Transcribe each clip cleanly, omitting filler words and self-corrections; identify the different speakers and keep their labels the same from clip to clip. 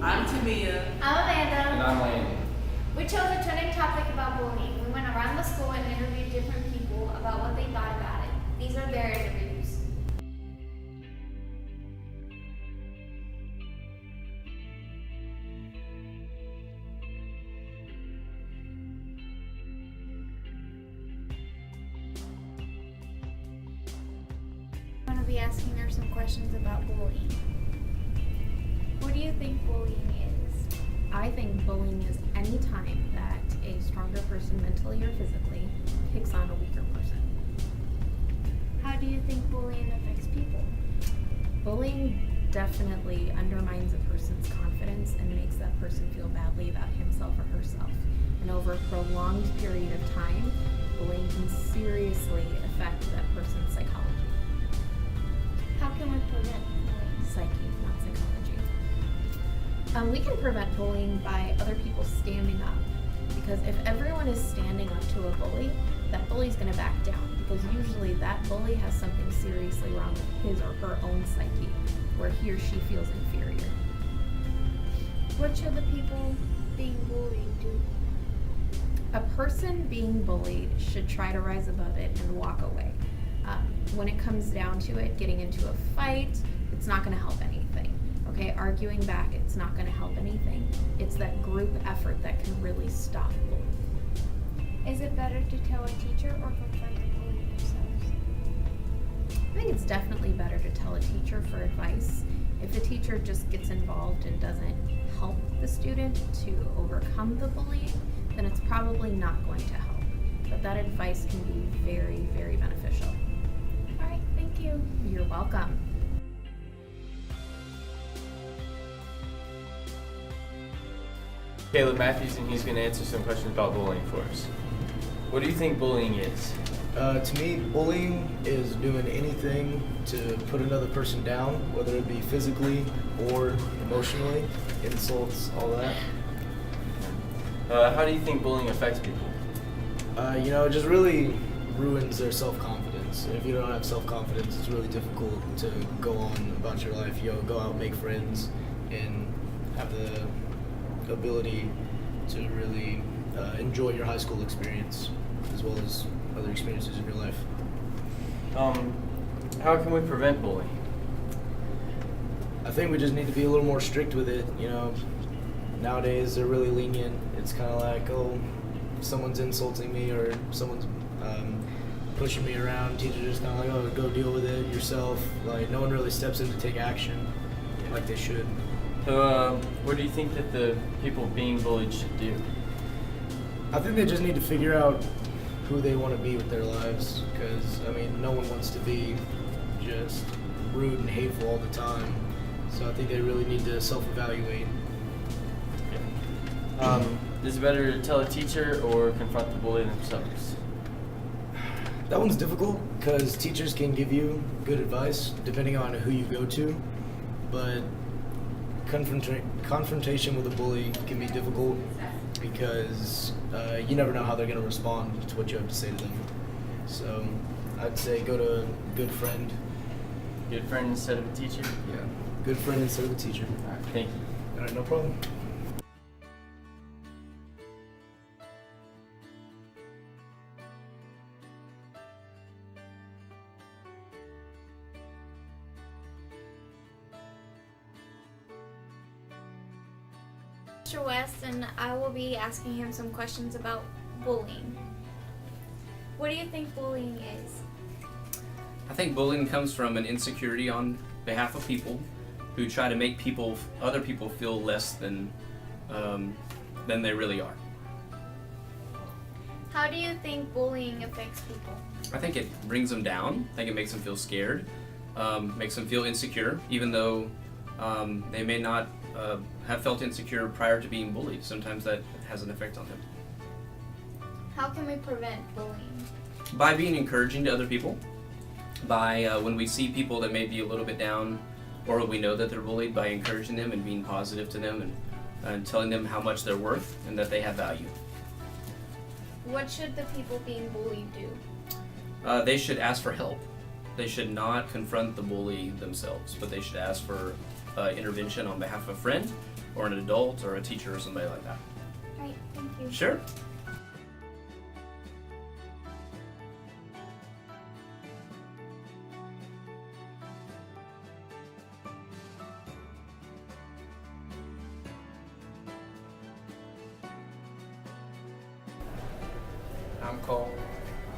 Speaker 1: I'm Tamia.
Speaker 2: I'm Amanda.
Speaker 3: And I'm Landon.
Speaker 2: We chose a trending topic about bullying. We went around the school and interviewed different people about what they thought about it. These are their interviews. I'm going to be asking her some questions about bullying. What do you think bullying is?
Speaker 4: I think bullying is any time that a stronger person mentally or physically picks on a weaker person.
Speaker 2: How do you think bullying affects people?
Speaker 4: Bullying definitely undermines a person's confidence and makes that person feel badly about himself or herself. And over a prolonged period of time, bullying can seriously affect that person's psychology.
Speaker 2: How can we prevent bullying?
Speaker 4: Psyche, not psychology. We can prevent bullying by other people standing up. Because if everyone is standing up to a bully, that bully's going to back down. Because usually that bully has something seriously wrong with his or her own psyche, where he or she feels inferior.
Speaker 2: What should the people being bullied do?
Speaker 4: A person being bullied should try to rise above it and walk away. When it comes down to it, getting into a fight, it's not going to help anything. Okay, arguing back, it's not going to help anything. It's that group effort that can really stop bullying.
Speaker 2: Is it better to tell a teacher or confront the bully themselves?
Speaker 4: I think it's definitely better to tell a teacher for advice. If the teacher just gets involved and doesn't help the student to overcome the bullying, then it's probably not going to help. But that advice can be very, very beneficial.
Speaker 2: All right, thank you.
Speaker 4: You're welcome.
Speaker 3: Caleb Matthews, and he's going to answer some questions about bullying for us. What do you think bullying is?
Speaker 5: To me, bullying is doing anything to put another person down, whether it be physically or emotionally, insults, all that.
Speaker 3: How do you think bullying affects people?
Speaker 5: It just really ruins their self-confidence. If you don't have self-confidence, it's really difficult to go on about your life. Go out, make friends, and have the ability to really enjoy your high school experience as well as other experiences in your life.
Speaker 3: How can we prevent bullying?
Speaker 5: I think we just need to be a little more strict with it. Nowadays they're really lenient. It's kind of like, oh, if someone's insulting me or someone's pushing me around, teachers just kind of like, oh, go deal with it yourself. Like, no one really steps in to take action like they should.
Speaker 3: So, what do you think that the people being bullied should do?
Speaker 5: I think they just need to figure out who they want to be with their lives, because, no one wants to be just rude and hateful all the time. So I think they really need to self-evaluate.
Speaker 3: Is it better to tell a teacher or confront the bully themselves?
Speaker 5: That one's difficult, because teachers can give you good advice depending on who you go to, but confrontation with a bully can be difficult because you never know how they're going to respond to what you have to say to them. So I'd say go to a good friend.
Speaker 3: Good friend instead of a teacher?
Speaker 5: Yeah, good friend instead of a teacher.
Speaker 3: All right, thank you.
Speaker 5: All right, no problem.
Speaker 2: Mr. West, and I will be asking him some questions about bullying. What do you think bullying is?
Speaker 6: I think bullying comes from an insecurity on behalf of people who try to make other people feel less than they really are.
Speaker 2: How do you think bullying affects people?
Speaker 6: I think it brings them down. I think it makes them feel scared, makes them feel insecure, even though they may not have felt insecure prior to being bullied. Sometimes that has an effect on them.
Speaker 2: How can we prevent bullying?
Speaker 6: By being encouraging to other people, by when we see people that may be a little bit down or we know that they're bullied, by encouraging them and being positive to them and telling them how much they're worth and that they have value.
Speaker 2: What should the people being bullied do?
Speaker 6: They should ask for help. They should not confront the bully themselves, but they should ask for intervention on behalf of a friend or an adult or a teacher or somebody like that.
Speaker 2: Alright, thank you.
Speaker 6: Sure.
Speaker 3: I'm Cole.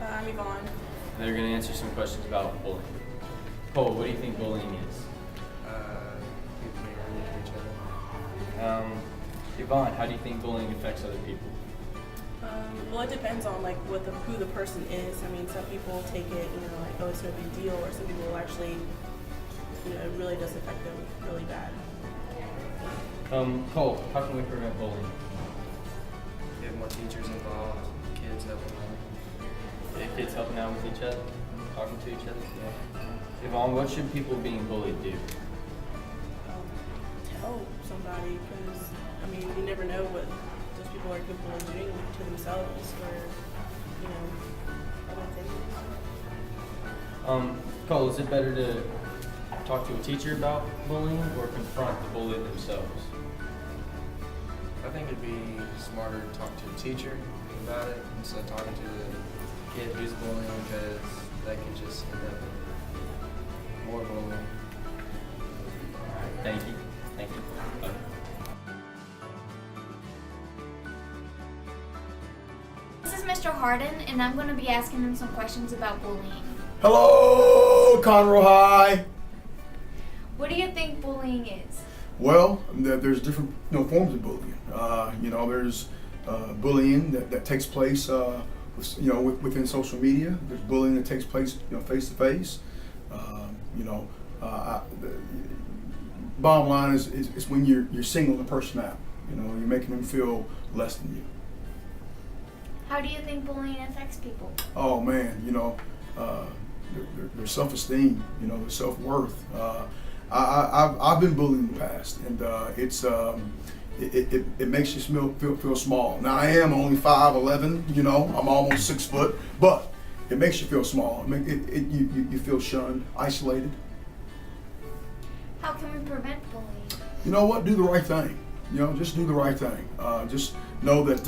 Speaker 1: I'm Yvonne.
Speaker 3: They're going to answer some questions about bullying. Cole, what do you think bullying is?
Speaker 7: People being rude to each other.
Speaker 3: Yvonne, how do you think bullying affects other people?
Speaker 1: Well, it depends on like who the person is. I mean, some people take it, like, oh, it's no big deal, or some people will actually, it really does affect them really bad.
Speaker 3: Cole, how can we prevent bullying?
Speaker 7: Get more teachers involved, kids helping out.
Speaker 3: Get kids helping out with each other, talking to each other? Yeah. Yvonne, what should people being bullied do?
Speaker 1: Tell somebody, because I mean, you never know what those people are capable of doing to themselves, or other things.
Speaker 3: Cole, is it better to talk to a teacher about bullying or confront the bully themselves?
Speaker 7: I think it'd be smarter to talk to a teacher about it instead of talking to the kid who's bullying, because that can just end up in more bullying.
Speaker 3: Thank you. Thank you. Bye.
Speaker 2: This is Mr. Harden, and I'm going to be asking him some questions about bullying.
Speaker 8: Hello, Conroe High.
Speaker 2: What do you think bullying is?
Speaker 8: Well, there's different forms of bullying. There's bullying that takes place within social media. There's bullying that takes place face to face. Bottom line is when you're singling a person out. You're making them feel less than you.
Speaker 2: How do you think bullying affects people?
Speaker 8: Oh man, their self-esteem, their self-worth. I've been bullied in the past, and it makes you feel small. Now I am only 5'11", I'm almost 6 foot, but it makes you feel small. You feel shunned, isolated.
Speaker 2: How can we prevent bullying?
Speaker 8: You know what? Do the right thing. Just do the right thing. Just know that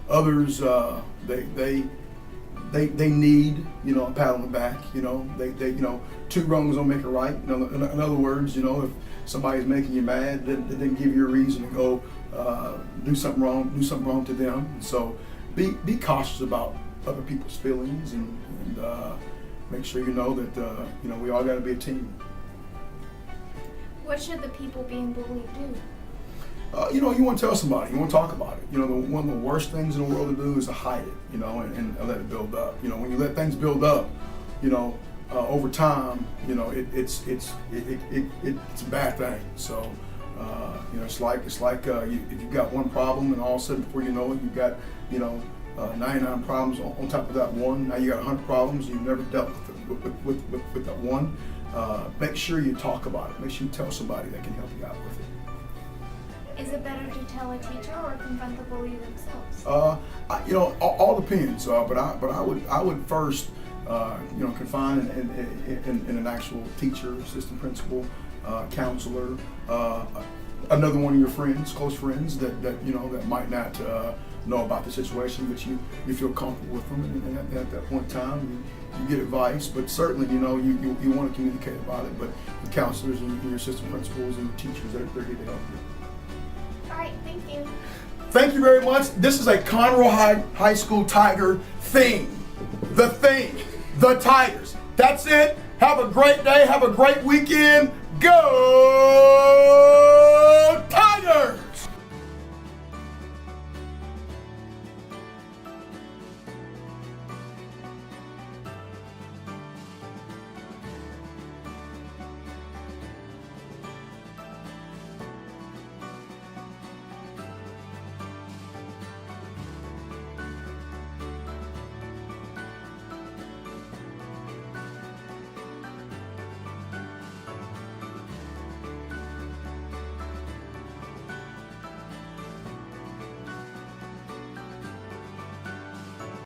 Speaker 8: others they need a pat on the back. They two wrongs don't make a right. In other words, if somebody's making you mad, then give you a reason to go do something wrong to them. So be cautious about other people's feelings and make sure that we all got to be a team.
Speaker 2: What should the people being bullied do?
Speaker 8: You want to tell somebody. You want to talk about it. One of the worst things in the world to do is to hide it. And let it build up. When you let things build up, over time, it's a bad thing. So, it's like if you've got one problem and all of a sudden before you know it, you've got 99 problems on top of that one. Now you got 100 problems. You've never dealt with that one. Make sure you talk about it. Make sure you tell somebody that can help you out with it.
Speaker 2: Is it better to tell a teacher or confront the bully themselves?
Speaker 8: All depends. But I would first, confine in an actual teacher, assistant principal, counselor, another one of your friends, close friends that might not know about the situation, but you feel comfortable with them, and at that point in time you get advice. But certainly you want to communicate about it. But the counselors and your assistant principals and the teachers, they're here to help you.
Speaker 2: All right, thank you.
Speaker 8: Thank you very much. This is a Conroe High School Tiger thing. The thing. The Tigers. That's it. Have a great day. Have a great weekend. Go Tigers!